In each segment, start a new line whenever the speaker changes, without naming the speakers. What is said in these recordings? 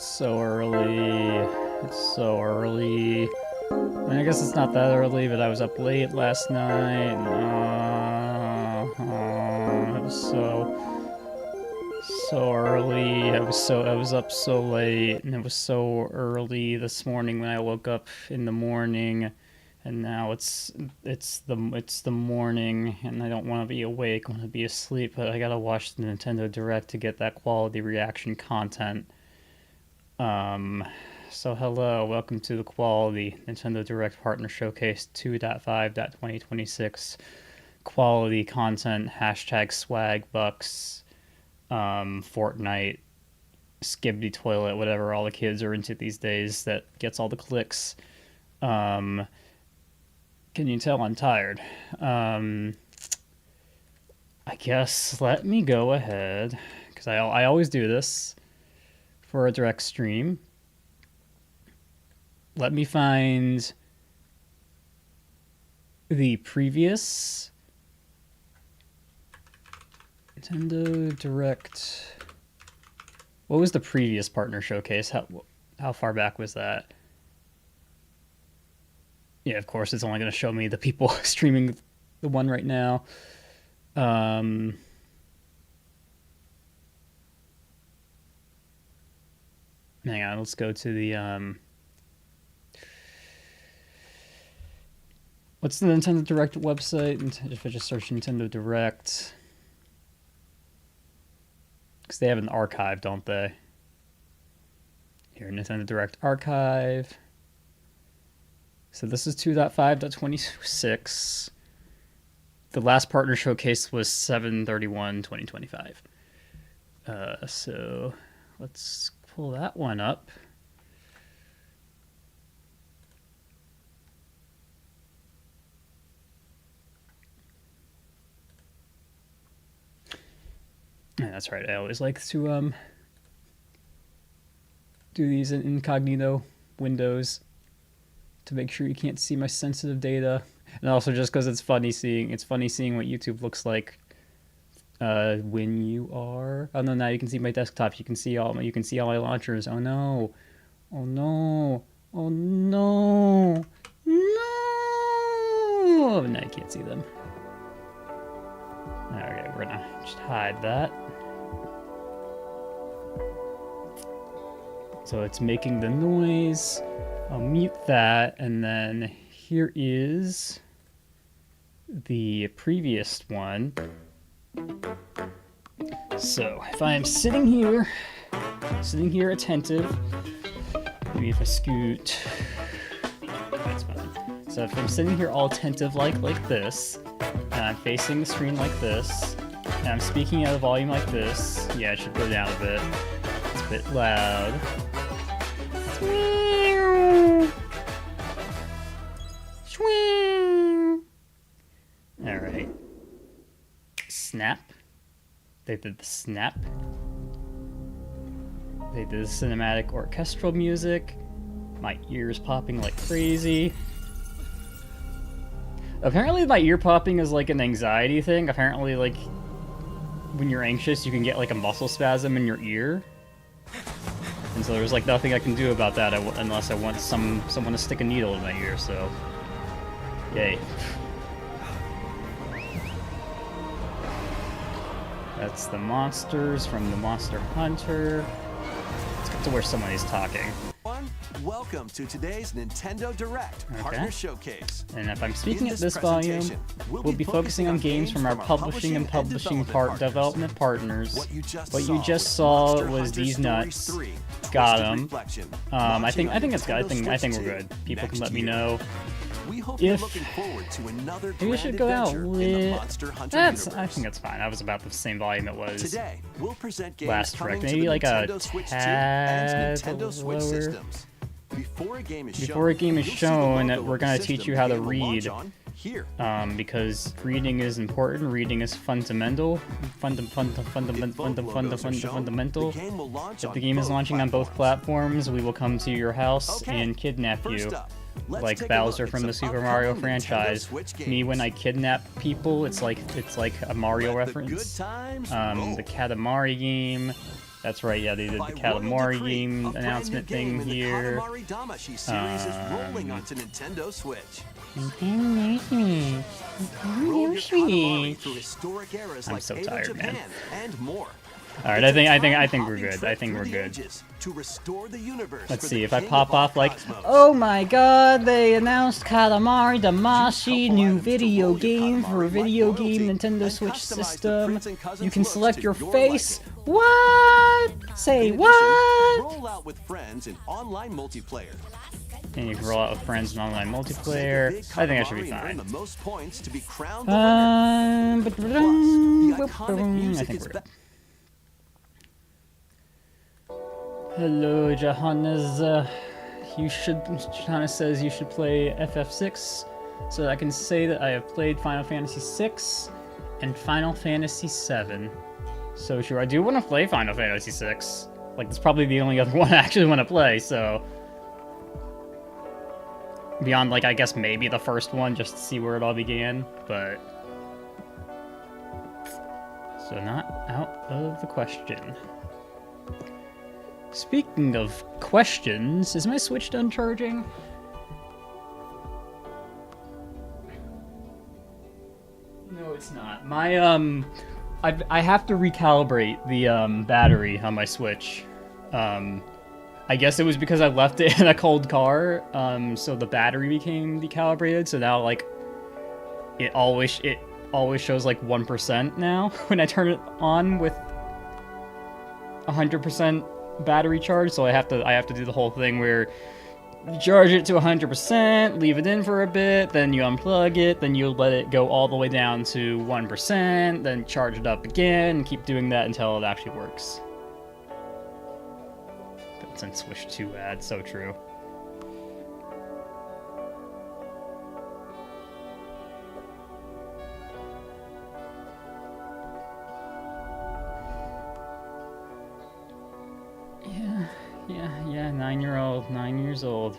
So early. It's so early. I mean, I guess it's not that early, but I was up late last night. It was so early. I was up so late, and it was so early this morning when I woke up in the morning, and now it's the morning, and I don't want to be awake. I want to be asleep, but I gotta watch the Nintendo Direct to get that quality reaction content. Um, so hello, welcome to the Quality Nintendo Direct Partner Showcase 2.5.2026 quality content, hashtag swag bucks, Fortnite, Skibidi Toilet, whatever all the kids are into these days that gets all the clicks. Um, can you tell I'm tired? I guess let me go ahead, because I always do this for a direct stream. Let me find the previous Nintendo Direct. What was the previous partner showcase? How far back was that? Yeah, of course, it's only going to show me the people streaming the one right now. Hang on, let's go to the what's the Nintendo Direct website? If I just search Nintendo Direct, because they have an archive, don't they? Here, Nintendo Direct archive. So this is 2.5.26. The last partner showcase was 7/31/2025. So let's pull that one up. Yeah, that's right. I always like to do these in incognito windows to make sure you can't see my sensitive data, and also just because it's funny seeing what YouTube looks like when you are. Oh no, now you can see my desktop. You can see all my launchers. Oh no, oh no, oh no, no! Now you can't see them. Okay, we're gonna just hide that. So it's making the noise. I'll mute that, and then here is the previous one. So if I am sitting here attentive, maybe if I scoot, that's fine. So if I'm sitting here all attentive like this, and I'm facing the screen like this, and I'm speaking at a volume like this, yeah, it should go down a bit. It's a bit loud. Alright. Snap. They did the snap. They did the cinematic orchestral music. My ears popping like crazy. Apparently my ear popping is like an anxiety thing. Apparently, like, when you're anxious, you can get like a muscle spasm in your ear. And so there's like nothing I can do about that unless I want someone to stick a needle in my ear, so yay. That's the monsters from the Monster Hunter. Let's get to where somebody's talking.
Welcome to today's Nintendo Direct Partner Showcase.
And if I'm speaking at this volume, we'll be focusing on games from our publishing and publishing development partners. What you just saw was these nuts. Got them. I think it's good. I think we're good. People can let me know if maybe we should go out with. I think it's fine. I was about the same volume it was last Direct. Maybe like a tad lower. Before a game is shown, we're going to teach you how to read, because reading is important. Reading is fundamental. Fundamental. If the game is launching on both platforms, we will come to your house and kidnap you, like Bowser from the Super Mario franchise. Me, when I kidnap people, it's like a Mario reference. The Katamari game. That's right, yeah, they did the Katamari game announcement thing here.
The Katamari Damacy series is rolling onto Nintendo Switch. Roll your Katamari through historic eras like
so
Edo
tired,
Japan
man.
and more.
All right, I think we're good. I think we're good. Let's see if I pop off like, oh my God, they announced Katamari Damacy, new video game for a video game Nintendo Switch system. You can select your face. What? Say what?
Roll out with friends in online multiplayer.
And you can roll out with friends in online multiplayer. I think I should be fine. I think we're good. Hello, Johannes. Johannes says you should play FF6, so I can say that I have played Final Fantasy VI and Final Fantasy VII. So sure, I do want to play Final Fantasy VI. Like, it's probably the only other one I actually want to play, so... Beyond, like, I guess maybe the first one, just to see where it all began, but... So not out of the question. Speaking of questions, is my Switch done charging? No, it's not. My, I have to recalibrate the, battery on my Switch. I guess it was because I left it in a cold car, so the battery became decalibrated, so now, like, it always shows, like, 1% now when I turn it on with 100% battery charge, so I have to do the whole thing where you charge it to 100%, leave it in for a bit, then you unplug it, then you let it go all the way down to 1%, then charge it up again, and keep doing that until it actually works. And Switch 2 ad, so true. Yeah, 9 years old. 9 years old.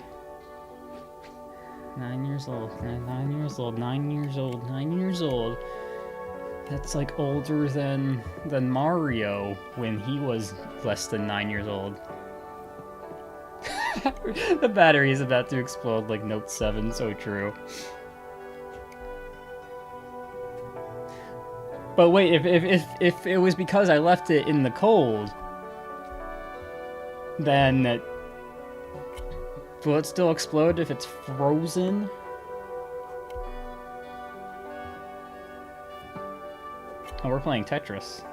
9 years old. 9 years old. 9 years old. 9 years old. That's like older than Mario when he was less than 9 years old. The battery is about to explode like Note 7, so true. But wait, if it was because I left it in the cold, then will it still explode if it's frozen? Oh, we're playing Tetris.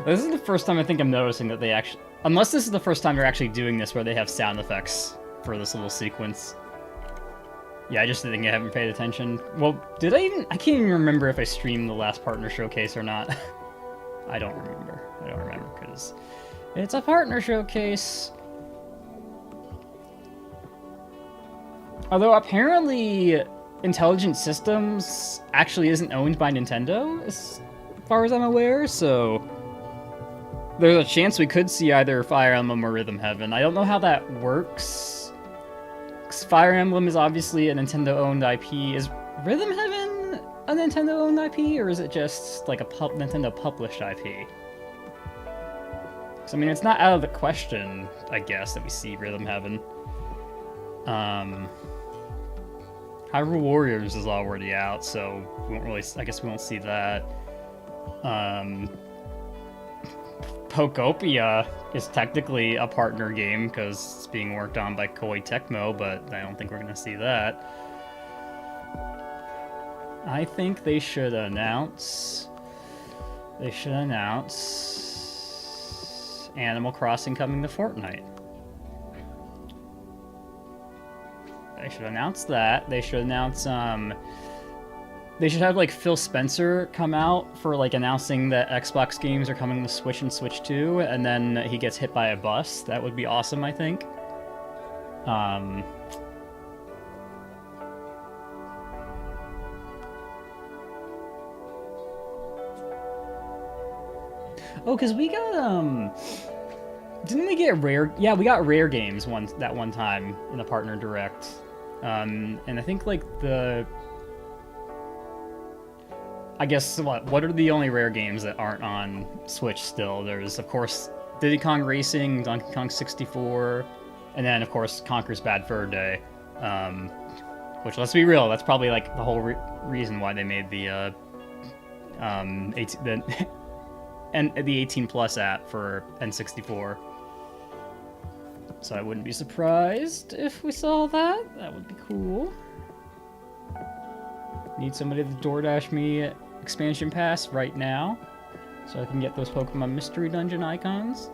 This is the first time I think I'm noticing that they actually... Unless this is the first time they're actually doing this where they have sound effects for this little sequence. Yeah, I just think I haven't paid attention. Well, did I even... I can't even remember if I streamed the last partner showcase or not. I don't remember. Because it's a partner showcase. Although apparently Intelligent Systems actually isn't owned by Nintendo, as far as I'm aware, so... There's a chance we could see either Fire Emblem or Rhythm Heaven. I don't know how that works. 'Cause Fire Emblem is obviously a Nintendo-owned IP. Is Rhythm Heaven a Nintendo-owned IP, or is it just like a Nintendo-published IP? So, I mean, it's not out of the question, I guess, that we see Rhythm Heaven. Hyrule Warriors is already out, so we won't really... I guess we won't see that. Pokopia is technically a partner game because it's being worked on by Koei Tecmo, but I don't think we're going to see that. I think they should announce... Animal Crossing coming to Fortnite. They should announce that. They should announce, they should have, like, Phil Spencer come out for, like, announcing that Xbox games are coming to Switch and Switch 2, and then he gets hit by a bus. That would be awesome, I think. Oh, because we got, didn't we get rare... Yeah, we got rare games that one time in the Partner Direct. And I think, like, the... I guess what are the only rare games that aren't on Switch still? There's of course Diddy Kong Racing, Donkey Kong 64, and then of course Conker's Bad Fur Day. Which, let's be real, that's probably like the whole reason why they made the the 18 plus app for N64. So I wouldn't be surprised if we saw that. That would be cool. Need somebody to DoorDash me expansion pass right now, so I can get those Pokemon Mystery Dungeon icons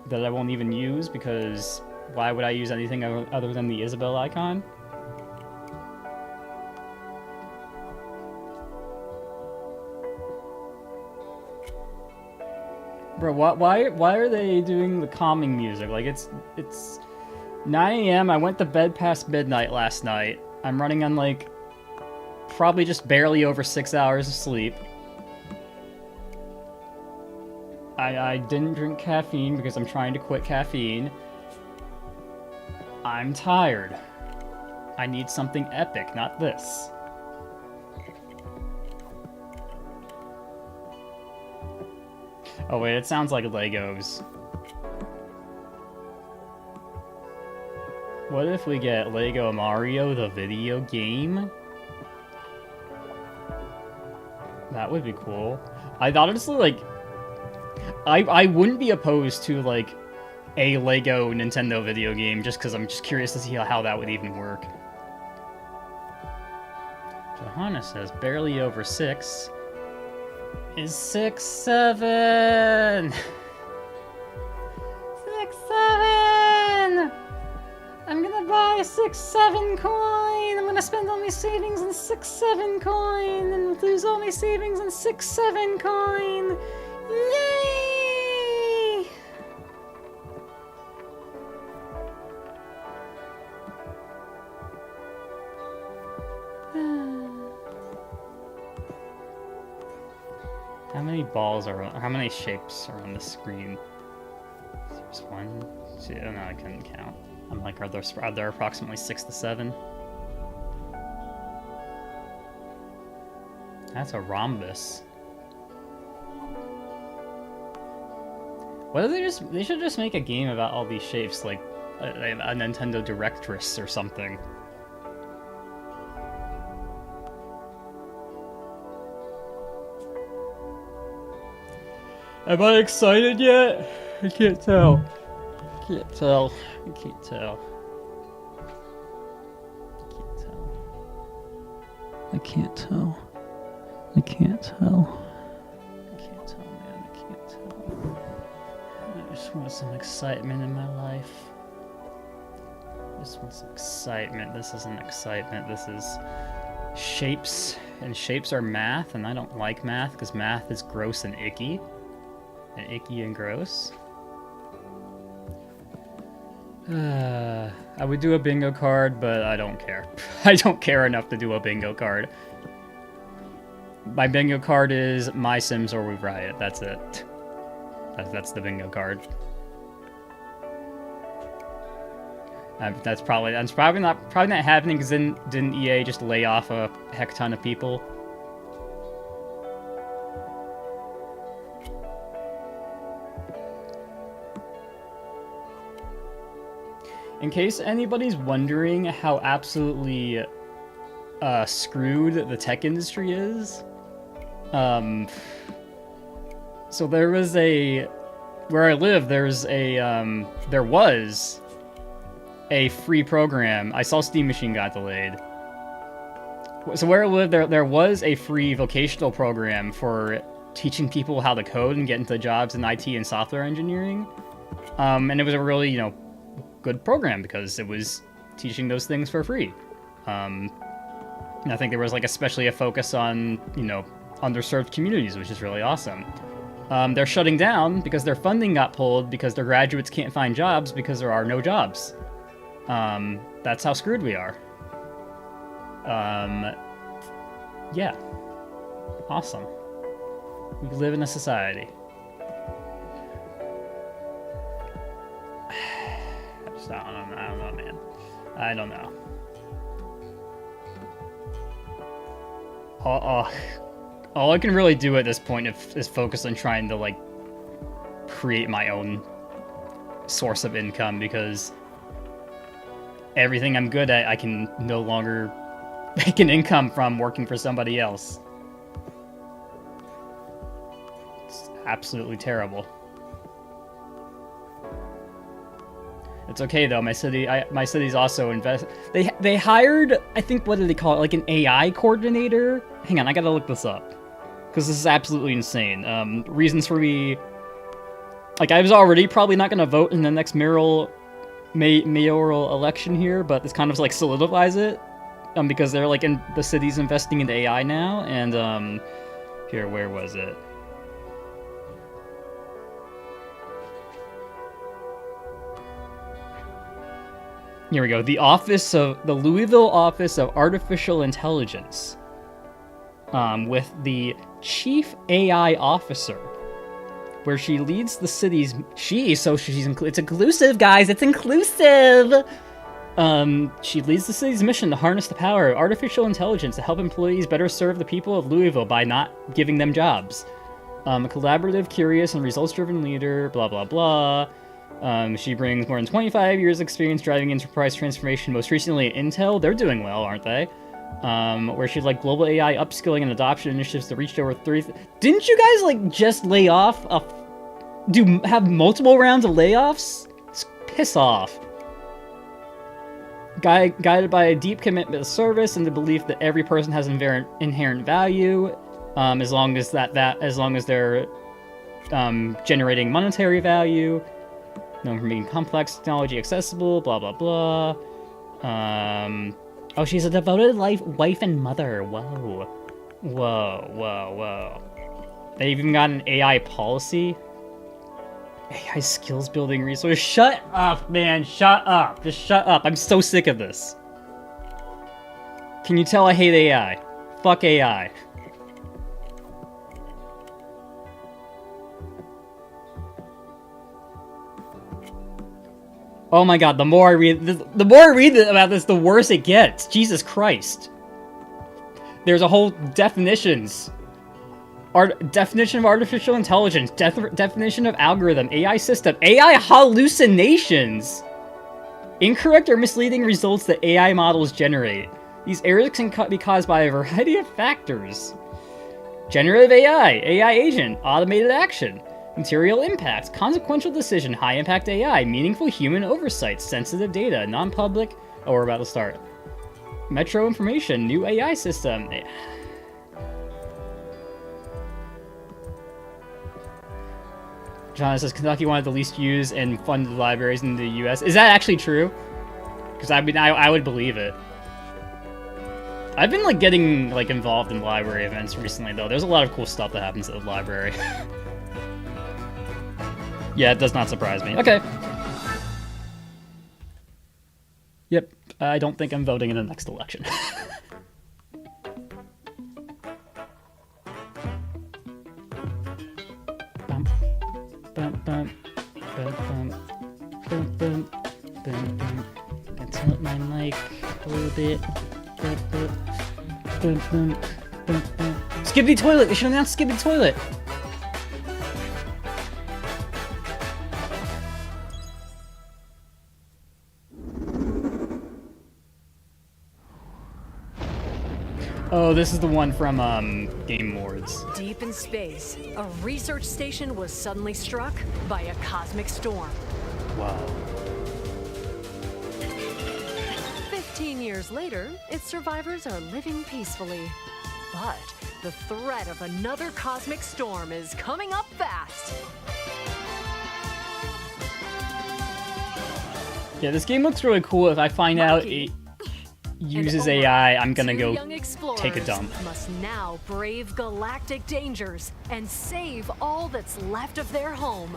that I won't even use, because why would I use anything other than the Isabelle icon? Bro, why are they doing the calming music? Like, it's 9 a.m. I went to bed past midnight last night. I'm running on, like, probably just barely over 6 hours of sleep. I didn't drink caffeine because I'm trying to quit caffeine. I'm tired. I need something epic, not this. Oh wait, it sounds like Legos. What if we get Lego Mario, the video game? That would be cool. I thought honestly, like, I wouldn't be opposed to, like, a Lego Nintendo video game, just because I'm just curious to see how that would even work. Johanna says, barely over 6. Is 6, 7! 6, 7! I'm gonna buy a 6, 7 coin! I'm gonna spend all my savings on 6, 7 coin! And lose all my savings on 6, 7 coin! Yay! How many balls are how many shapes are on the screen? There's 1, 2, no, I couldn't count. I'm like, are there approximately 6 to 7? That's a rhombus. What if they should just make a game about all these shapes, like a Nintendo Directress or something. Am I excited yet? I can't tell. I can't tell. I can't tell. I can't tell. I can't tell. I can't tell, man. I can't tell. I just want some excitement in my life. I just want some excitement. This isn't excitement. This is shapes. And shapes are math, and I don't like math because math is gross and icky. And icky and gross. I would do a bingo card, but I don't care. I don't care enough to do a bingo card. My bingo card is My Sims or We Riot. That's it. That's the bingo card. That's probably not happening because didn't EA just lay off a heck ton of people? In case anybody's wondering how absolutely screwed the tech industry is, so there was where I live, there was a free program. I saw Steam Machine got delayed. So where I live, there was a free vocational program for teaching people how to code and get into jobs in IT and software engineering, and it was a really, good program because it was teaching those things for free. And I think there was especially a focus on, underserved communities, which is really awesome. They're shutting down because their funding got pulled because their graduates can't find jobs because there are no jobs. That's how screwed we are. Yeah. Awesome. We live in a society. I don't know, man. I don't know. all I can really do at this point is focus on trying to, like, create my own source of income, because everything I'm good at, I can no longer make an income from working for somebody else. It's absolutely terrible. It's okay though. My city's also invest. They hired, I think, what did they call it? Like an AI coordinator. Hang on, I gotta look this up because this is absolutely insane. Reasons for me. Like, I was already probably not gonna vote in the next mayoral election here, but this kind of like solidifies it. Because they're like the city's investing in AI now, and here, where was it? Here we go. The Louisville Office of Artificial Intelligence, with the Chief AI Officer, where she leads the city's. It's inclusive, guys. It's inclusive. She leads the city's mission to harness the power of artificial intelligence to help employees better serve the people of Louisville by not giving them jobs. A collaborative, curious, and results-driven leader. Blah blah blah. She brings more than 25 years experience driving enterprise transformation, most recently at Intel. They're doing well, aren't they? Where she'd like global AI upskilling and adoption initiatives that reached over 3. Didn't you guys like just lay off? Have multiple rounds of layoffs? Piss off. Guided by a deep commitment to service and the belief that every person has inherent value, as long as they're generating monetary value. Known for making complex technology accessible, blah, blah, blah. Oh, she's a devoted wife and mother. Whoa. Whoa, whoa, whoa. They even got an AI policy. AI skills building resource. Shut up, man. Shut up. Just shut up. I'm so sick of this. Can you tell I hate AI? Fuck AI. Oh my god, the more I read about this, the worse it gets. Jesus Christ. There's a whole definitions. Definition of artificial intelligence, definition of algorithm, AI system, AI hallucinations. Incorrect or misleading results that AI models generate. These errors can be caused by a variety of factors. Generative AI, AI agent, automated action. Material impact, consequential decision, high impact AI, meaningful human oversight, sensitive data, non-public. Oh, we're about to start. Metro information, new AI system. John says Kentucky one of the least used and funded libraries in the U.S. Is that actually true? Because I mean, I would believe it. I've been like getting like involved in library events recently, though. There's a lot of cool stuff that happens at the library. Yeah, it does not surprise me. Okay. Yep, I don't think I'm voting in the next election. Bum, bum, bum, bum, bum, bum, bum, bum, bum. Can tilt my mic a little bit. Bum, bum, bum, bum, bum, bum. Skibbity Toilet! They should announce Skibbity Toilet! Oh, this is the one from Game Awards.
Deep in space, a research station was suddenly struck by a cosmic storm.
Wow.
15 years later, its survivors are living peacefully. But the threat of another cosmic storm is coming up fast.
Yeah, this game looks really cool. If I find out it uses AI, I'm gonna go take a dump.
Must now brave galactic dangers and save all that's left of their home.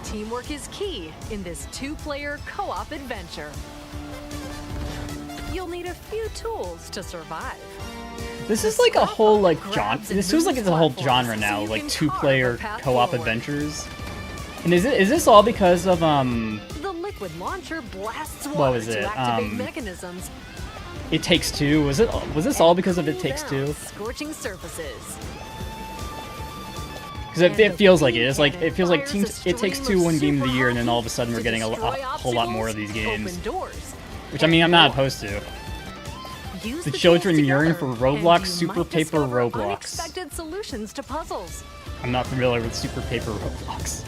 Teamwork is key in this 2-player co-op adventure. You'll need a few tools to survive.
This is like a whole like genre. This feels like it's a whole genre now, like 2-player co-op adventures. And is this all because of
The liquid launcher blasts water to activate mechanisms.
It Takes Two. Was this all because of It Takes Two?
Scorching surfaces.
Because it feels like it. It's like it feels like It Takes Two won Game of the Year, and then all of a sudden we're getting a whole lot more of these games. Which I mean, I'm not opposed to. The children yearn for Roblox Super Paper Roblox.
Unexpected solutions to puzzles.
I'm not familiar with Super Paper Roblox.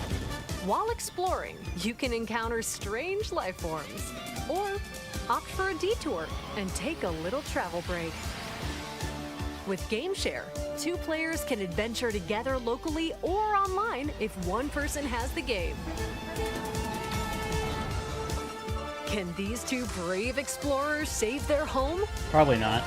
While exploring, you can encounter strange life forms, or opt for a detour and take a little travel break. With GameShare, 2 players can adventure together locally or online if one person has the game. Can these 2 brave explorers save their home?
Probably not.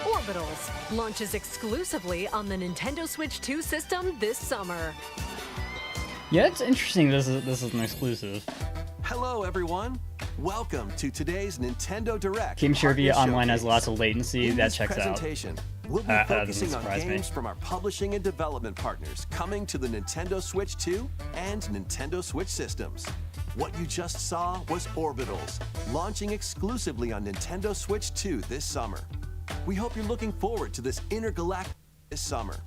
Orbitals launches exclusively on the Nintendo Switch 2 system this summer.
Yeah, it's interesting. This is an exclusive.
Hello, everyone. Welcome to today's Nintendo Direct.
GameShare via
Partner
online has
Showcase.
lots of latency.
In
That
this
checks out.
presentation, we'll be
Doesn't
focusing on
surprise me.
games from our publishing and development partners coming to the Nintendo Switch 2 and Nintendo Switch systems. What you just saw was Orbitals, launching exclusively on Nintendo Switch 2 this summer. We hope you're looking forward to this intergalactic this summer.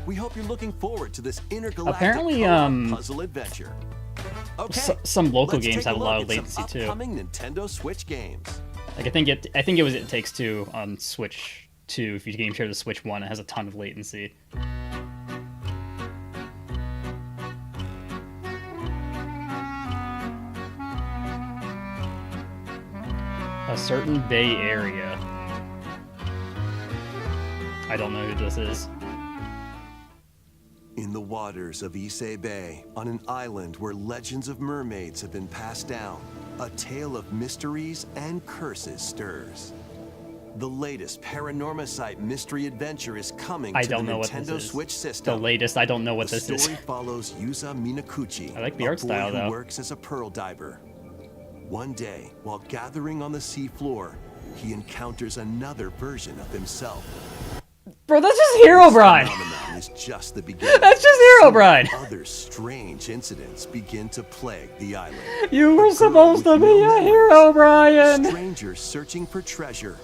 We hope you're looking forward to this intergalactic
Apparently,
co-op puzzle adventure. Okay,
some local
let's
games
take a
have a
look
lot of
at some
latency too.
upcoming Nintendo Switch games.
Like I think it was It Takes Two on Switch 2. If you GameShare the Switch 1, it has a ton of latency. A certain Bay Area. I don't know who this is.
In the waters of Issei Bay, on an island where legends of mermaids have been passed down, a tale of mysteries and curses stirs. The latest Paranormasight mystery adventure is coming
I
to the
don't know what
Nintendo
this is.
Switch system.
The latest, I don't know what
The
this is.
story follows Yuza Minakuchi,
I like the
a
art
boy
style,
who
though.
works as a pearl diver. One day, while gathering on the seafloor, he encounters another version of himself.
Bro, that's just Herobrine!
Phenomenon is just the beginning.
That's just Herobrine!
Other strange incidents begin to plague the island.
You were supposed to be a Herobrine!
Strangers searching for treasure.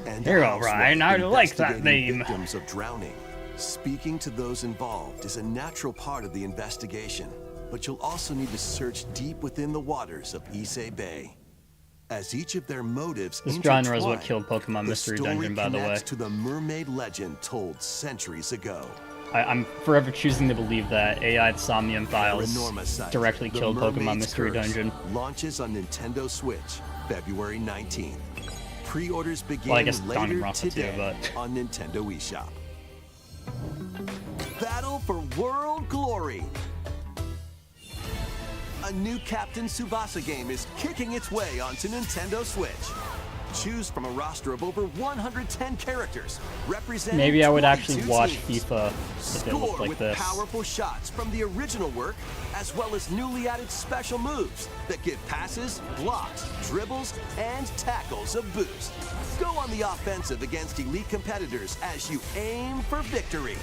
And
Herobrine, I like that
investigating
name.
Victims of drowning. Speaking to those involved is a natural part of the investigation, but you'll also need to search deep within the waters of Issei Bay. As each of their motives
This genre is what
intertwine,
killed Pokemon
the
Mystery
story
Dungeon, by the way.
connects to the mermaid legend told centuries ago.
I'm forever choosing to believe that AI Somnium Files
Paranormasight,
directly
The
killed Pokemon
Mermaid's
Mystery
Curse,
Dungeon.
launches on Nintendo Switch February 19th. Pre-orders begin
Well, I guess
later
Danganronpa too,
today
but-
on Nintendo eShop. Battle for World Glory. A new Captain Tsubasa game is kicking its way onto Nintendo Switch. Choose from a roster of over 110 characters representing
Maybe I would actually
22
watch
teams.
FIFA if it
Score
looked like
with
this.
powerful shots from the original work, as well as newly added special moves that give passes, blocks, dribbles, and tackles a boost. Go on the offensive against elite competitors as you aim for victory.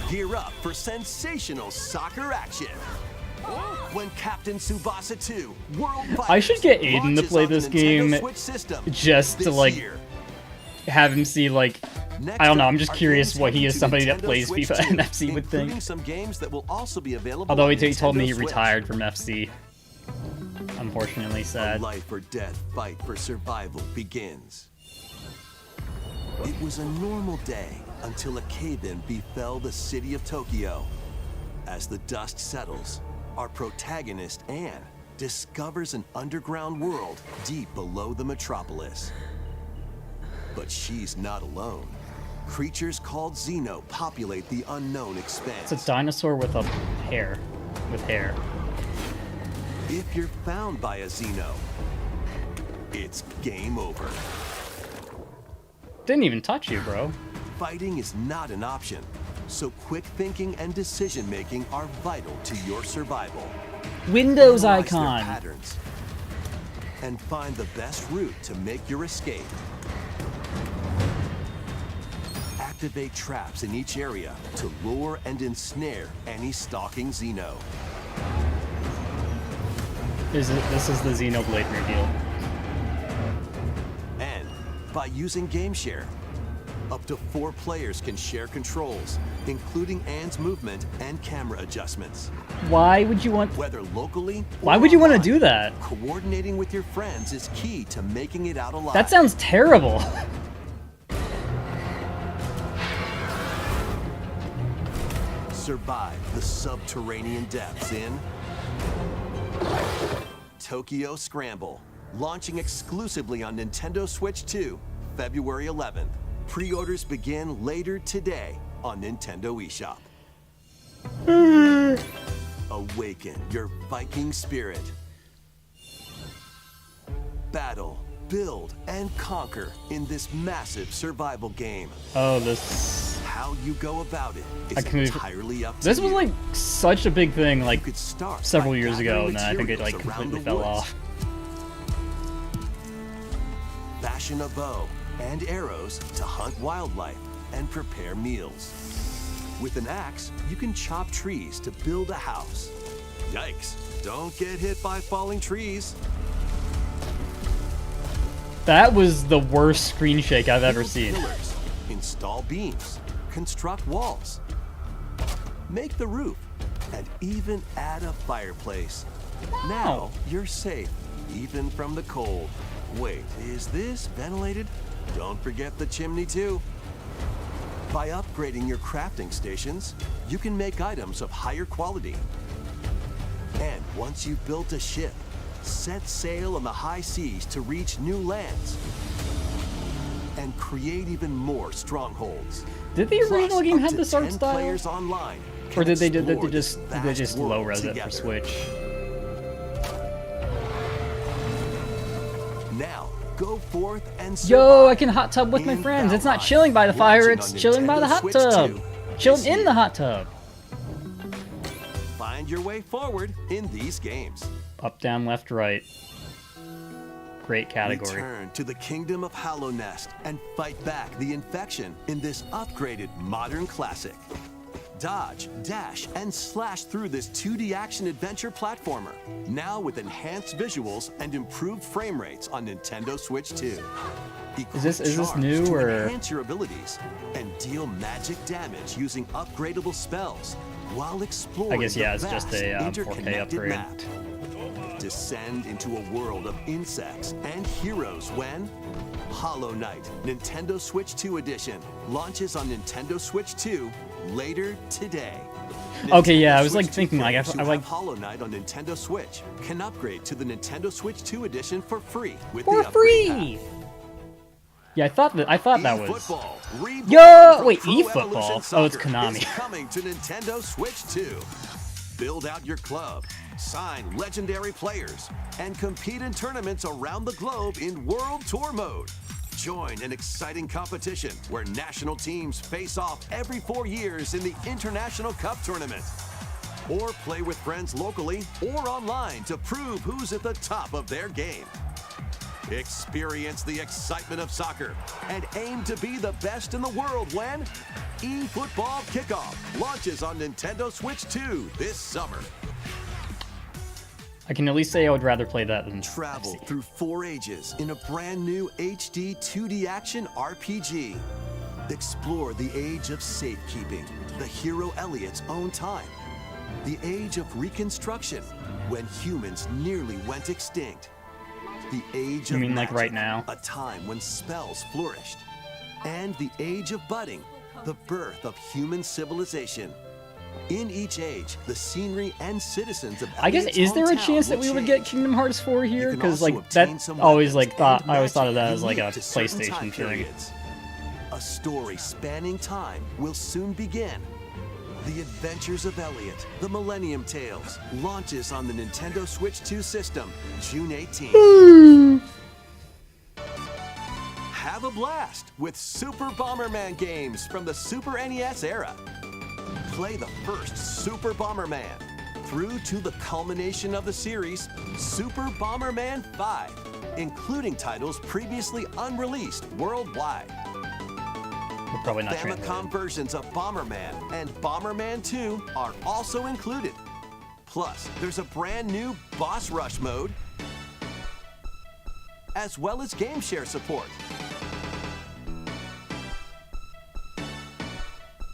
Gear up for sensational soccer action. When Captain Tsubasa 2 World
I should get Aiden to
launches
play
on the
this
Nintendo
game
Switch system
just to,
this
like,
year.
Have him see, like,
Next
I don't know,
up
I'm just
are
curious
games
what he
heading
is,
to
somebody that
Nintendo
plays
Switch
FIFA
2,
and FC would
including
think.
some games that will also be available
Although
on
he told me
Nintendo
he
Switch.
retired from FC. Unfortunately
A
sad.
life or death fight for survival begins. It was a normal day until a cave-in befell the city of Tokyo. As the dust settles, our protagonist, Anne, discovers an underground world deep below the metropolis. But she's not alone. Creatures called Xeno populate the unknown expanse.
It's a dinosaur with a hair. With hair.
If you're found by a Xeno, it's game over.
Didn't even touch you, bro.
Fighting is not an option, so quick thinking and decision making are vital to your survival.
Windows
Analyze their
icon.
patterns and find the best route to make your escape. Activate traps in each area to lure and ensnare any stalking Xeno.
This is the Xenoblade reveal.
And by using GameShare, up to 4 players can share controls, including Anne's movement and camera adjustments.
Why would you want?
Whether locally
Why
or
would you want to
online,
do that?
coordinating with your friends is key to making it out alive.
That sounds terrible.
Survive the subterranean depths in Tokyo Scramble, launching exclusively on Nintendo Switch 2, February 11th. Pre-orders begin later today on Nintendo eShop. Awaken your Viking spirit. Battle, build, and conquer in this massive survival game.
Oh, this.
How you go about it
I
is
can-
entirely up to
This
you.
was like such a big thing, like
You could start
several
by
years ago,
gathering
and then I think it like
materials around
completely
the
fell
woods.
off.
Fashion a bow and arrows to hunt wildlife and prepare meals. With an axe, you can chop trees to build a house. Yikes, don't get hit by falling trees.
That was the worst screen shake I've ever
Build
seen.
pillars, install beams, construct walls, make the roof, and even add a fireplace. Now you're safe, even from the cold. Wait, is this ventilated? Don't forget the chimney too. By upgrading your crafting stations, you can make items of higher quality. And once you've built a ship, set sail on the high seas to reach new lands and create even more strongholds.
Did the original
Plus,
game
up
have
to
this art
10
style?
players online
Or
can
did they
explore this
just
vast
low
world
res it for
together.
Switch?
Now, go forth and
Yo, I
survive
can hot tub with my
in
friends. It's not
Valheim,
chilling by the fire,
launching
it's
on
chilling by the
Nintendo
hot
Switch
tub.
2
Chilling
this
in the
year.
hot tub.
Find your way forward in these games.
Up, down, left, right. Great category.
Return to the kingdom of Hallownest and fight back the infection in this upgraded modern classic. Dodge, dash, and slash through this 2D action-adventure platformer, now with enhanced visuals and improved frame rates on Nintendo Switch 2.
Is this
Equip
new,
charms to
or-
enhance your abilities and deal magic damage using upgradable spells while exploring
I guess, yeah,
the
it's just
vast
a 4K
interconnected
upgrade.
map. Descend into a world of insects and heroes when Hollow Knight Nintendo Switch 2 Edition launches on Nintendo Switch 2 later today.
Okay, yeah, I was,
Nintendo
like,
Switch 2
thinking, like,
players
I
who
like-
have Hollow Knight on Nintendo Switch can upgrade to the Nintendo Switch 2 Edition for free with
For
the upgrade
free!
pack.
Yeah, I thought that was.
eFootball, reborn
Yo,
from
wait,
Pro
eFootball?
Evolution
Oh, it's
Soccer
Konami.
is coming to Nintendo Switch 2. Build out your club, sign legendary players, and compete in tournaments around the globe in World Tour mode. Join an exciting competition where national teams face off every 4 years in the International Cup Tournament. Or play with friends locally or online to prove who's at the top of their game. Experience the excitement of soccer and aim to be the best in the world when eFootball Kickoff launches on Nintendo Switch 2 this summer.
I can at least say I would rather play that than
Travel
FC.
through 4 ages in a brand new HD 2D action RPG. Explore the age of safekeeping, the hero Elliot's own time. The age of reconstruction, when humans nearly went extinct. The age
You
of
mean, like,
magic,
right now?
a time when spells flourished. And the age of budding, the birth of human civilization. In each age, the scenery and citizens of
I guess,
Elliot's
is there a
hometown
chance that
will
we would get
change.
Kingdom Hearts 4
You
here?
can
Because,
also
like, that
obtain some
always,
weapons
like, thought,
and
I always thought of that
magic
as, like, a
unique to certain time
PlayStation thing.
periods. A story spanning time will soon begin. The Adventures of Elliot, The Millennium Tales, launches on the Nintendo Switch 2 system, June 18th. Have a blast with Super Bomberman games from the Super NES era. Play the first Super Bomberman through to the culmination of the series, Super Bomberman 5, including titles previously unreleased worldwide.
We're probably not
Famicom
translated.
versions of Bomberman and Bomberman 2 are also included. Plus, there's a brand new Boss Rush mode, as well as Game Share support.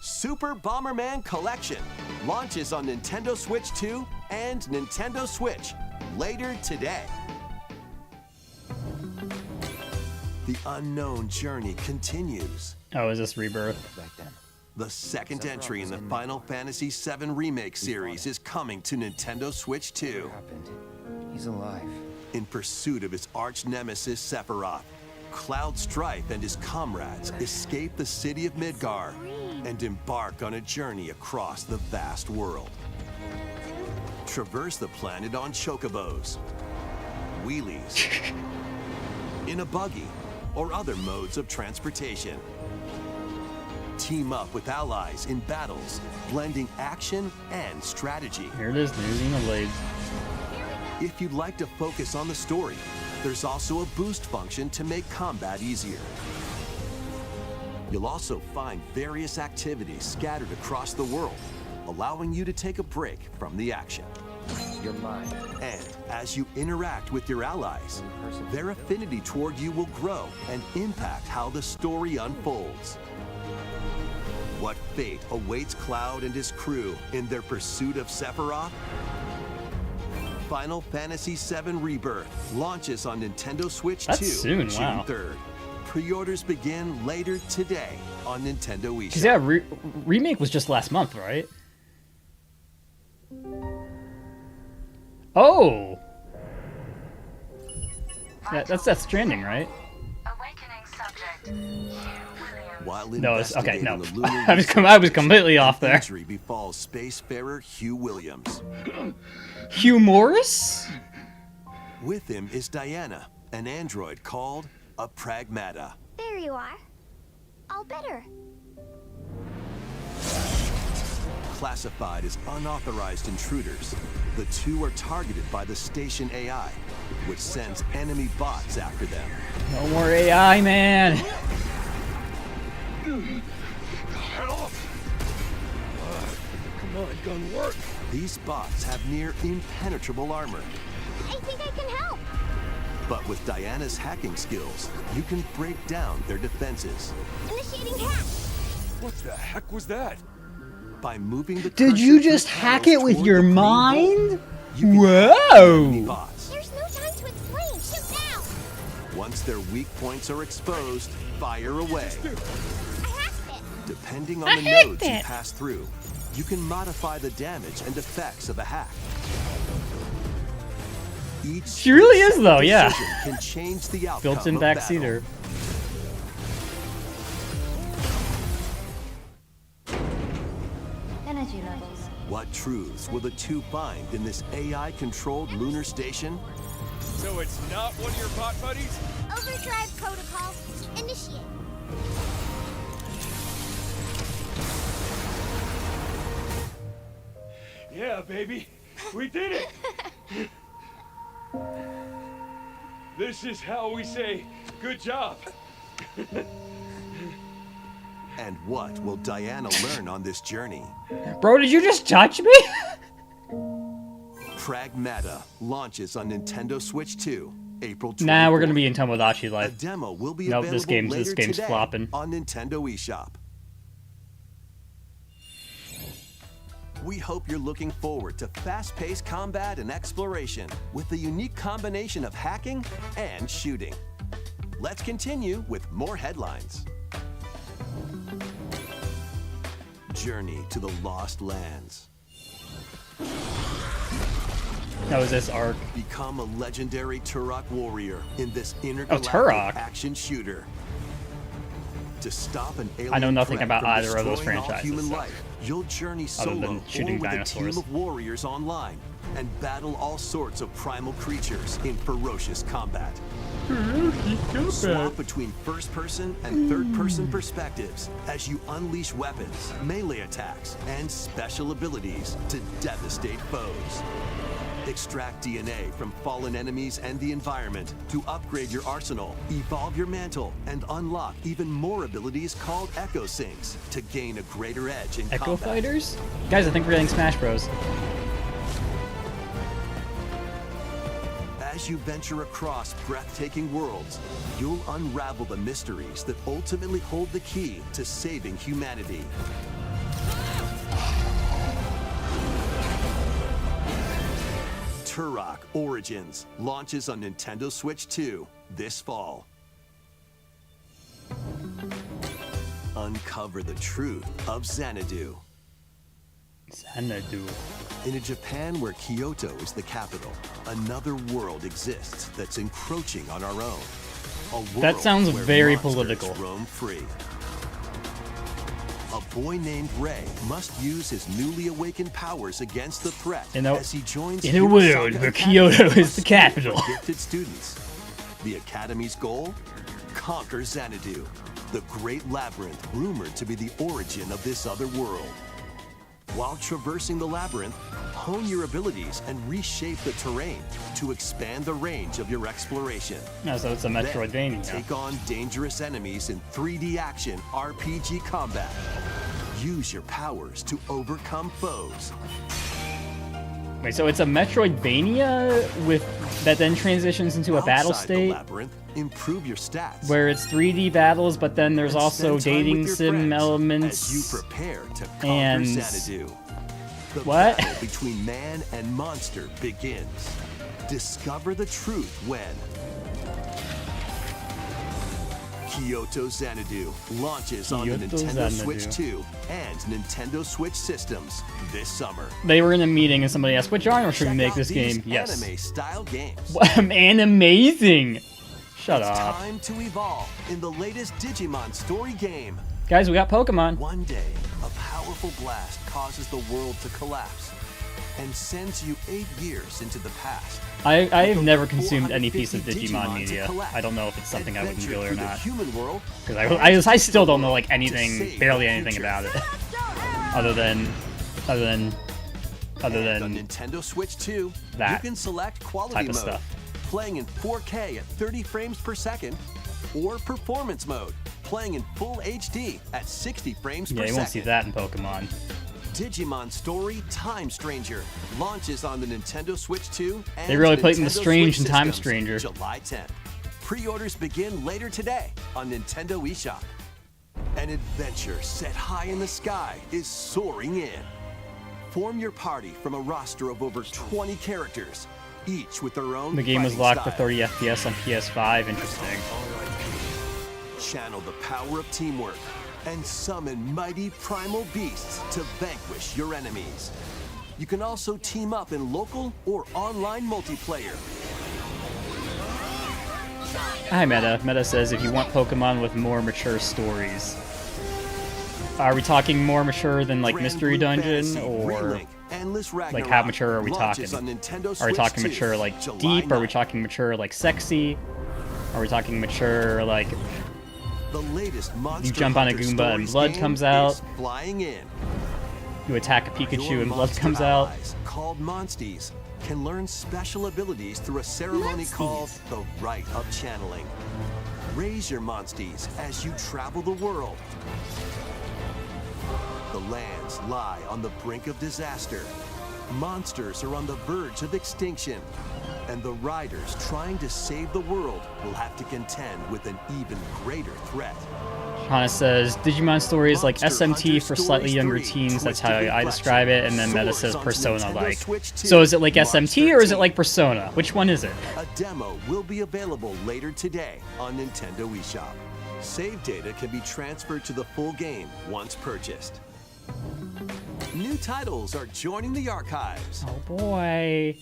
Super Bomberman Collection launches on Nintendo Switch 2 and Nintendo Switch later today. The unknown journey continues.
Oh, is this Rebirth?
Back then.
The second entry in the Final Fantasy VII Remake series is coming to Nintendo Switch 2.
What happened? He's alive.
In pursuit of his arch nemesis Sephiroth, Cloud Strife and his comrades escape the city of Midgar and embark on a journey across the vast world. Traverse the planet on chocobos, wheelies, in a buggy, or other modes of transportation. Team up with allies in battles, blending action and strategy.
Here it is, the new Xenoblade.
If you'd like to focus on the story, there's also a boost function to make combat easier. You'll also find various activities scattered across the world, allowing you to take a break from the action.
You're mine.
And as you interact with your allies, their affinity toward you will grow and impact how the story unfolds. What fate awaits Cloud and his crew in their pursuit of Sephiroth? Final Fantasy VII Rebirth launches on Nintendo Switch 2
That's soon,
June
wow.
3rd. Pre-orders begin later today on Nintendo eShop.
Cause yeah, remake was just last month, right? Oh, yeah, that's Death Stranding, right?
Awakening subject. Hugh Williams.
While
No, it's okay. No,
investigating the lunar
I was completely off there.
injury befalls spacefarer Hugh Williams.
Hugh Morris?
With him is Diana, an android called a Pragmata.
There you are. All better.
Classified as unauthorized intruders, the two are targeted by the station AI, which sends enemy bots after them.
No more AI, man.
Come on, gun work. These bots have near impenetrable armor,
I think I can help.
but with Diana's hacking skills, you can break down their defenses.
Initiating hack.
What the heck was that?
By moving the
Did
cursor
you
through
just hack
panels
it with
toward
your
the green
mind?
hole, you can hack enemy
Whoa!
bots.
There's no time to explain. Shoot now.
Once their weak points are exposed, fire away.
I hacked it.
Depending on the nodes you pass through, you can modify the damage and effects of a hack. Each
She really is,
split-second
though, yeah.
decision can change the outcome
Built-in
of battle.
backseater.
Energy levels.
What truths will the two find in this AI-controlled lunar station?
So it's not one of your bot buddies?
Overdrive protocol. Initiate.
Yeah, baby. We did it! This is how we say good job.
And what will Diana learn on this journey?
Bro, did you just touch me?
Pragmata launches on Nintendo Switch 2, April 24th.
Nah, we're gonna be in Tomodachi
A
Life.
demo will be
Nope,
available
this game's
later today
flopping.
on Nintendo eShop. We hope you're looking forward to fast-paced combat and exploration with a unique combination of hacking and shooting. Let's continue with more headlines. Journey to the Lost Lands.
That was this arc.
Become a legendary Turok warrior in this intergalactic
Turok?
action shooter. To stop an alien
I know nothing
threat
about
from
either of those
destroying all
franchises,
human
so-
life, you'll journey
Other
solo
than shooting
or with
dinosaurs.
a team of warriors online and battle all sorts of primal creatures in ferocious combat. Swap between first-person and third-person perspectives as you unleash weapons, melee attacks, and special abilities to devastate foes. Extract DNA from fallen enemies and the environment to upgrade your arsenal, evolve your mantle, and unlock even more abilities called Echo Sinks to gain a greater edge in
Echo
combat.
Fighters? Guys, I think we're getting Smash Bros.
As you venture across breathtaking worlds, you'll unravel the mysteries that ultimately hold the key to saving humanity. Turok Origins launches on Nintendo Switch 2 this fall. Uncover the truth of Xanadu.
Xanadu.
In a Japan where Kyoto is the capital, another world exists that's encroaching on our own. A world
That sounds
where
very
monsters
political.
roam free. A boy named Ray must use his newly awakened powers against the threat as he joins
in a world
Hirosaka
where
Academy
Kyoto
of
is the
Study
capital.
for Gifted students. The Academy's goal? Conquer Xanadu, the great labyrinth rumored to be the origin of this other world. While traversing the labyrinth, hone your abilities and reshape the terrain to expand the range of your exploration.
No, so it's a
Then,
Metroidvania.
take on dangerous enemies in 3D action RPG combat. Use your powers to overcome foes.
Wait, so it's a Metroidvania with that then transitions into a battle
Outside the
state
labyrinth, improve your stats.
where it's 3D battles, but then there's
and
also
spend time
dating
with your
sim
friends
elements.
as you prepare to conquer
and-
Xanadu. The
What?
battle between man and monster begins. Discover the truth when Kyoto Xanadu launches on the
Kyoto
Nintendo
Xanadu.
Switch 2 and Nintendo Switch systems this summer.
They were in a meeting and somebody asked, "Which genre should we
Check
make
out
this
these
game?" Yes.
anime-style games.
Amazing. Shut
It's
up,
time to evolve in the latest Digimon story game.
guys. We got Pokemon.
One day, a powerful blast causes the world to collapse and sends you 8 years into the past.
I have
With
never
over
consumed any piece of
450
Digimon
to
media.
collect.
I don't know if it's something I would
Adventure
enjoy or
through the
not.
human world
Because I still don't know like
to
anything,
save
barely
the
anything
future.
about it, other than
And on
than
Nintendo Switch 2,
that
you can select quality
type of
mode,
stuff.
playing in 4K at 30 frames per second, or performance mode, playing in full HD at 60 frames
Yeah,
per
you
second.
won't see that in Pokemon.
Digimon Story Time Stranger launches on the Nintendo Switch 2 and
They really put in the
Nintendo
strange
Switch
and Time
systems
Stranger.
July 10th. Pre-orders begin later today on Nintendo eShop. An adventure set high in the sky is soaring in. Form your party from a roster of over 20 characters, each with their own
The game was
fighting
locked for
style.
30 FPS on PS5. Interesting.
Channel the power of teamwork and summon mighty primal beasts to vanquish your enemies. You can also team up in local or online multiplayer.
Hi, Meta. Meta says if you want Pokemon with more mature stories. Are we talking more mature than like
Grand
Mystery
Blue
Dungeon,
Fantasy
or
Relink Endless
like
Ragnarok
how mature are we
launches
talking?
on Nintendo
Are we
Switch
talking
2,
mature like
July
deep? Are we
9th.
talking mature like sexy? Are we talking mature like
The latest Monster
jump on a
Hunter
Goomba and
Stories
blood
game
comes out?
is flying in.
you attack a Pikachu
Your
and blood
monster
comes out?
allies, called Monsties, can learn special abilities through a ceremony called the Rite of Channeling. Raise your Monsties as you travel the world. The lands lie on the brink of disaster. Monsters are on the verge of extinction. And the riders trying to save the world will have to contend with an even greater threat.
Hana says Digimon Story is like
Monster
SMT
Hunter
for slightly
Stories
younger
3,
teens. That's how
Twisted
I describe it. And then Meta
Swords
says
on
Persona-like.
Nintendo Switch 2,
So is it like
March
SMT or is it
13th.
like Persona? Which one is it?
A demo will be available later today on Nintendo eShop. Save data can be transferred to the full game once purchased. New titles are joining the archives.
Oh boy.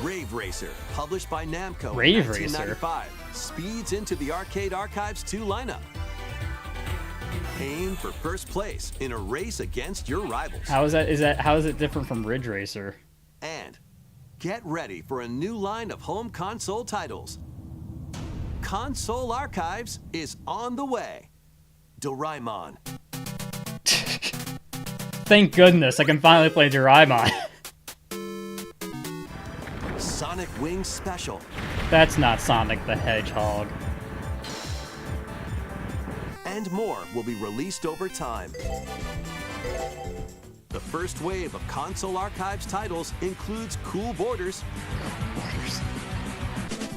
Rave Racer, published by Namco
Rave
in
Racer?
1995, speeds into the Arcade Archives 2 lineup. Aim for first place in a race against your rivals.
How is it different from Ridge Racer?
And get ready for a new line of home console titles. Console Archives is on the way. Doraemon,
Thank goodness I can finally play Doraemon.
Sonic Wings Special,
That's not Sonic the Hedgehog.
and more will be released over time. The first wave of Console Archives titles includes Cool Borders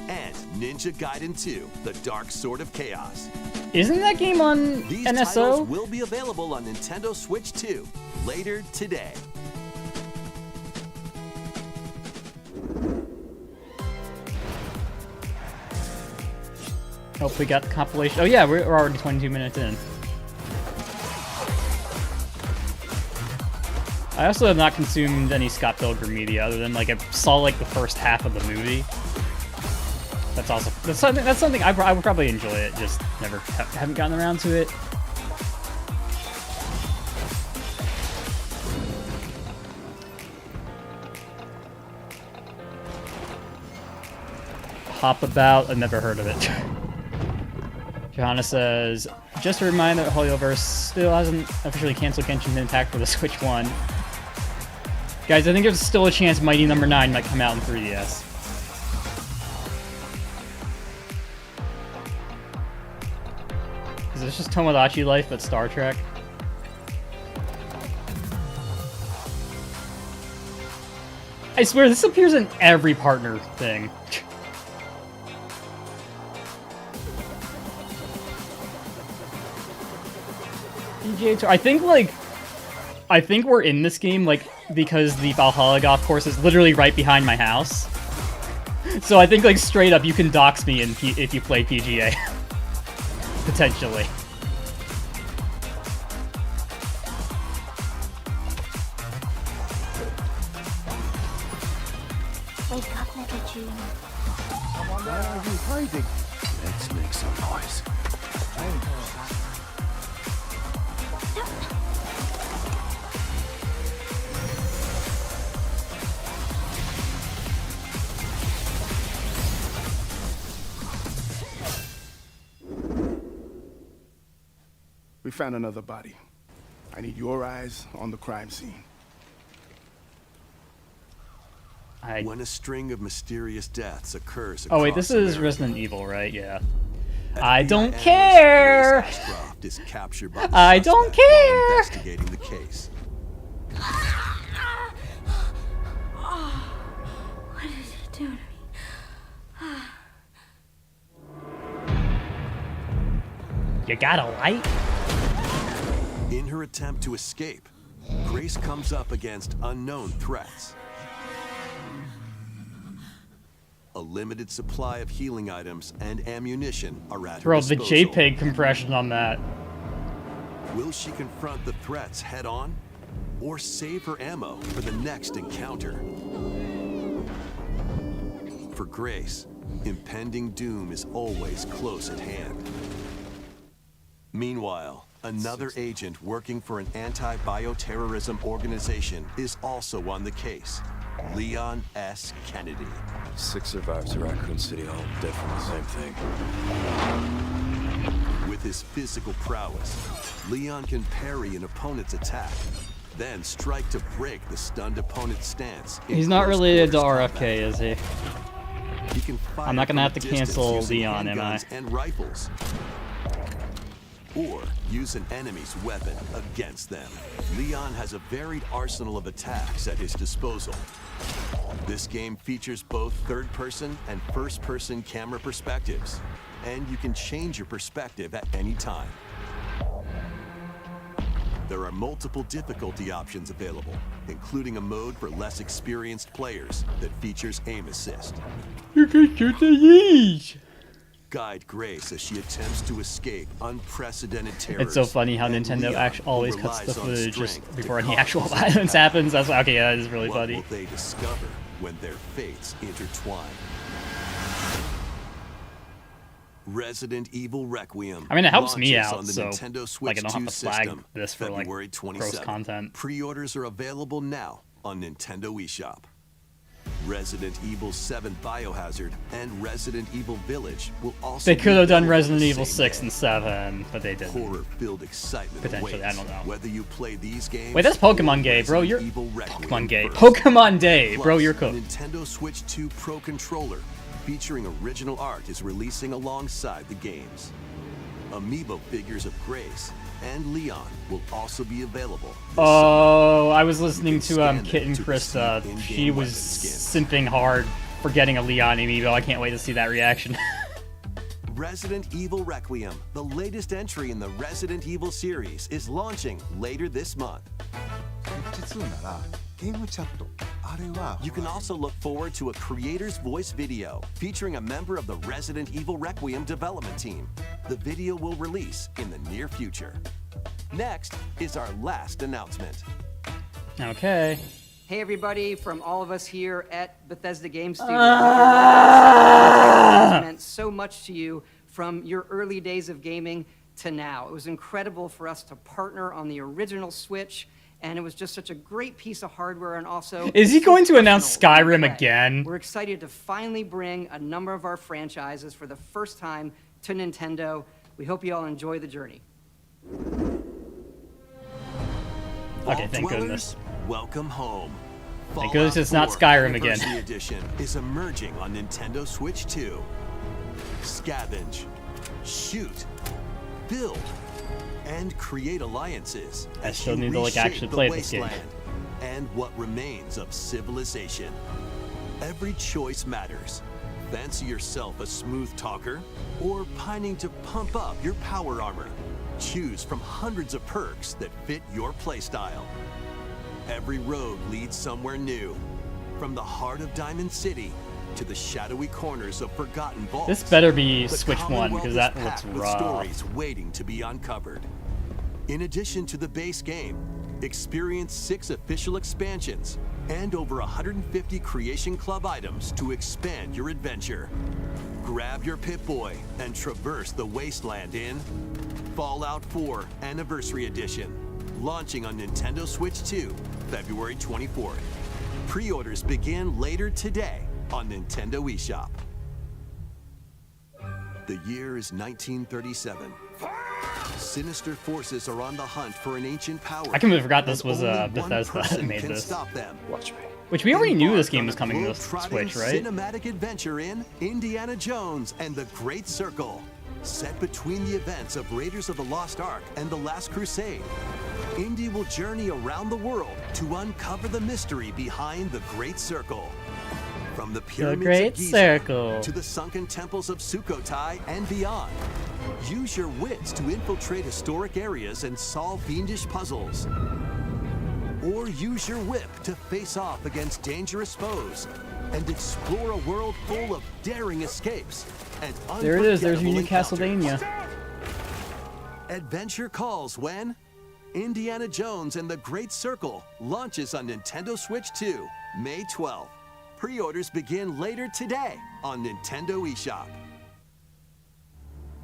and Ninja Gaiden 2: The Dark Sword of Chaos.
Isn't that game on
These
NSO?
titles will be available on Nintendo Switch 2 later today.
Hope we got the compilation. Oh yeah, we're already 22 minutes in. I also have not consumed any Scott Pilgrim media other than like I saw like the first half of the movie. That's something I would probably enjoy it. Just never haven't gotten around to it. Hop About, I've never heard of it. Johanna says, just a reminder that Hoyoverse still hasn't officially canceled Genshin Impact for the Switch 1. Guys, I think there's still a chance Mighty Number 9 might come out in 3DS. Is this just Tomodachi Life but Star Trek? I swear, this appears in every partner thing. PGA Tour. I think we're in this game, like, because the Valhalla golf course is literally right behind my house. So I think, like, straight up, you can dox me if you play PGA. Potentially.
Wake up, little June.
Why are you hiding?
Let's make some noise.
We found another body. I need your eyes on the crime scene.
When a string of mysterious deaths occurs
Oh wait, this
across
is
America,
Resident Evil, right? Yeah.
FBI
I don't
analyst
care!
Grace Ashcroft is captured by the
I don't
suspect while
care!
investigating the case.
What did you do to me?
You got a light?
In her attempt to escape, Grace comes up against unknown threats. A limited supply of healing items and ammunition are at her
Bro, the
disposal.
JPEG compression on that.
Will she confront the threats head on, or save her ammo for the next encounter? For Grace, impending doom is always close at hand. Meanwhile, another agent working for an anti-bioterrorism organization is also on the case, Leon S. Kennedy.
6 survivors of Raccoon City, all dead from the same thing.
With his physical prowess, Leon can parry an opponent's attack, then strike to break the stunned opponent's stance. in
He's not
close
related to
quarters
RFK,
combat.
is he?
He can fire
I'm not gonna
from
have
a
to
distance
cancel
using
Leon, am I?
handguns and rifles. Or use an enemy's weapon against them. Leon has a varied arsenal of attacks at his disposal. This game features both third-person and first-person camera perspectives, and you can change your perspective at any time. There are multiple difficulty options available, including a mode for less experienced players that features aim assist.
You can shoot the yeast!
Guide Grace as she attempts to escape unprecedented terror.
It's so funny how
and
Nintendo
Leon,
actually always
who
cuts the
relies on
footage just
strength
before
to
any
calm
actual
his
violence
attacks.
happens. That's okay, that is really
What
funny.
will they discover when their fates intertwine? Resident Evil Requiem.
I mean, it helps me
launches
out,
on the
so,
Nintendo Switch
like, I don't have
2
to flag
system,
this for, like,
February
gross
27th.
content.
Pre-orders are available now on Nintendo eShop. Resident Evil 7 Biohazard and Resident Evil Village will also
They
be
could have done
available
Resident
the
Evil
same
6
day.
and 7, but they didn't.
Horror-filled excitement
Potentially,
awaits.
I don't know.
Whether you play these games
Wait, that's Pokemon
or
Gay, bro.
Resident
You're
Evil Requiem
Pokemon Gay.
first.
Pokemon Day, bro.
Plus,
You're
a
cooked.
Nintendo Switch 2 Pro controller featuring original art is releasing alongside the games. Amiibo figures of Grace and Leon will also be available. this
Oh, I was listening to
scan them
Kit and
to
Krista.
receive
She
in-game
was
weapon skins.
simping hard for getting a Leon amiibo. I can't wait to see that reaction.
Resident Evil Requiem, the latest entry in the Resident Evil series, is launching later this month. You can also look forward to a creator's voice video featuring a member of the Resident Evil Requiem development team. The video will release in the near future. Next is our last announcement.
Okay.
Hey everybody, from all of us here at Bethesda Game Studios, it meant so much to you from your early days of gaming to now. It was incredible for us to partner on the original Switch, and it was just such a great piece of hardware, and also...
Is he
so
going to announce
personal in
Skyrim
a way.
again?
We're excited to finally bring a number of our franchises for the first time to Nintendo. We hope you all enjoy the journey.
Okay,
Vault
thank
Dwellers,
goodness.
welcome home.
Thank goodness it's not
Fallout 4
Skyrim again.
Anniversary Edition is emerging on Nintendo Switch 2. Scavenge, shoot, build, and create alliances.
I
as
still
you
need to, like,
reshape
actually
the
play this game.
wasteland and what remains of civilization. Every choice matters. Fancy yourself a smooth talker or pining to pump up your power armor? Choose from hundreds of perks that fit your playstyle. Every road leads somewhere new. From the heart of Diamond City to the shadowy corners of forgotten vaults.
This better be
the
Switch 1,
Commonwealth
because
is
that looks
packed with
rough.
stories waiting to be uncovered. In addition to the base game, experience 6 official expansions and over 150 Creation Club items to expand your adventure. Grab your Pip-Boy and traverse the wasteland in Fallout 4 Anniversary Edition, launching on Nintendo Switch 2, February 24th. Pre-orders begin later today on Nintendo eShop. The year is 1937. Sinister forces are on the hunt for an ancient power.
I completely forgot this
and
was
only one
Bethesda that
person
made
can
this.
Stop them.
Watch me.
Which we already knew this
Embark
game
on
was
a
coming to the
globe-trotting
Switch, right?
Cinematic adventure in Indiana Jones and the Great Circle, set between the events of Raiders of the Lost Ark and the Last Crusade. Indy will journey around the world to uncover the mystery behind the Great Circle. From the pyramids
Great
of Giza
Circle.
to the sunken temples of Sukhothai and beyond. Use your wits to infiltrate historic areas and solve fiendish puzzles. Or use your whip to face off against dangerous foes and explore a world full of daring escapes and
There it is, there's your new
unforgettable encounters.
Castlevania.
Adventure calls when Indiana Jones and the Great Circle launches on Nintendo Switch 2, May 12th. Pre-orders begin later today on Nintendo eShop.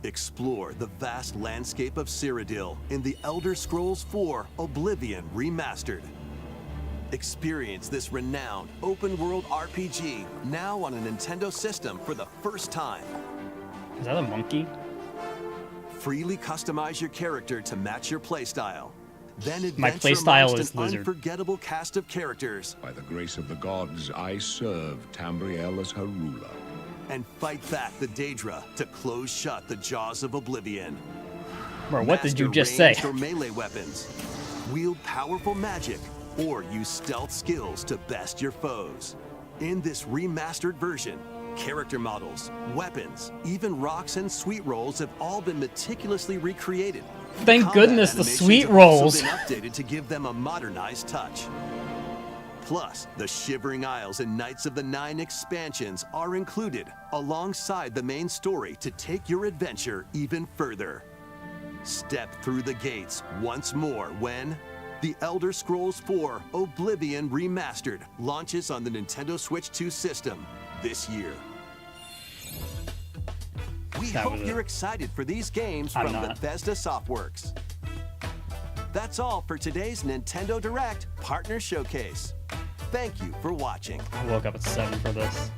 Explore the vast landscape of Cyrodiil in the Elder Scrolls 4 Oblivion Remastered. Experience this renowned open-world RPG now on a Nintendo system for the first time.
Is that a monkey?
Freely customize your character to match your playstyle. Then
My
adventure
playstyle
amongst
is
an
lizard.
unforgettable cast of characters
By the grace of the gods, I serve Tamriel as her ruler.
and fight back the Daedra to close shut the jaws of Oblivion.
Bro, what did you
Master
just say?
ranged or melee weapons, wield powerful magic, or use stealth skills to best your foes. In this remastered version, character models, weapons, even rocks and sweet rolls have all been meticulously recreated.
Thank
Combat
goodness the
animations
sweet
have also
rolls.
been updated to give them a modernized touch. Plus, the Shivering Isles and Knights of the Nine expansions are included alongside the main story to take your adventure even further. Step through the gates once more when The Elder Scrolls 4 Oblivion Remastered launches on the Nintendo Switch 2 system this year. We
That
hope
was it.
you're excited for these games
I'm
from
not.
Bethesda Softworks. That's all for today's Nintendo Direct Partner Showcase. Thank you for watching.
I woke up at 7 for this.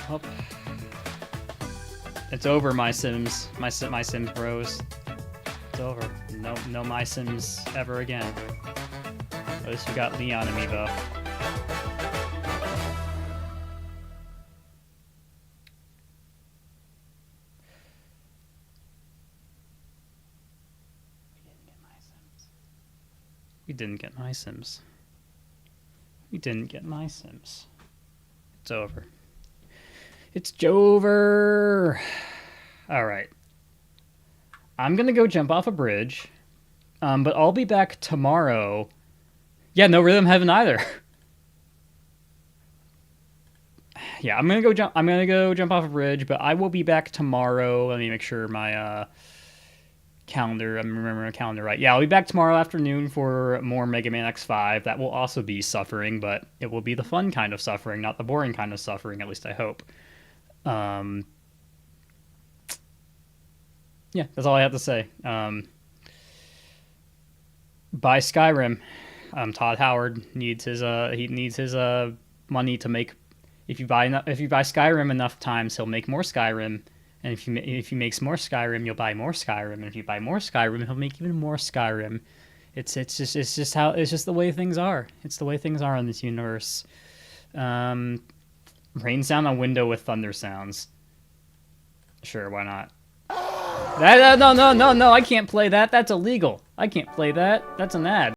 Up. It's over, my Sims. My Sims bros. It's over. No my Sims ever again. At least we got Leon amiibo. We didn't get my Sims. We didn't get my Sims. It's over. It's Jover. All right. I'm gonna go jump off a bridge, but I'll be back tomorrow. Yeah, no Rhythm Heaven either. Yeah, I'm gonna go jump off a bridge, but I will be back tomorrow. Let me make sure my calendar. I'm remembering my calendar right. Yeah, I'll be back tomorrow afternoon for more Mega Man X5. That will also be suffering, but it will be the fun kind of suffering, not the boring kind of suffering. At least I hope. Yeah, that's all I have to say. Buy Skyrim. Todd Howard needs his money to make. If you buy Skyrim enough times, he'll make more Skyrim. And if he makes more Skyrim, you'll buy more Skyrim. And if you buy more Skyrim, he'll make even more Skyrim. It's just the way things are. It's the way things are in this universe. Rain sound on window with thunder sounds. Sure, why not? No, I can't play that. That's illegal. I can't play that. That's an ad.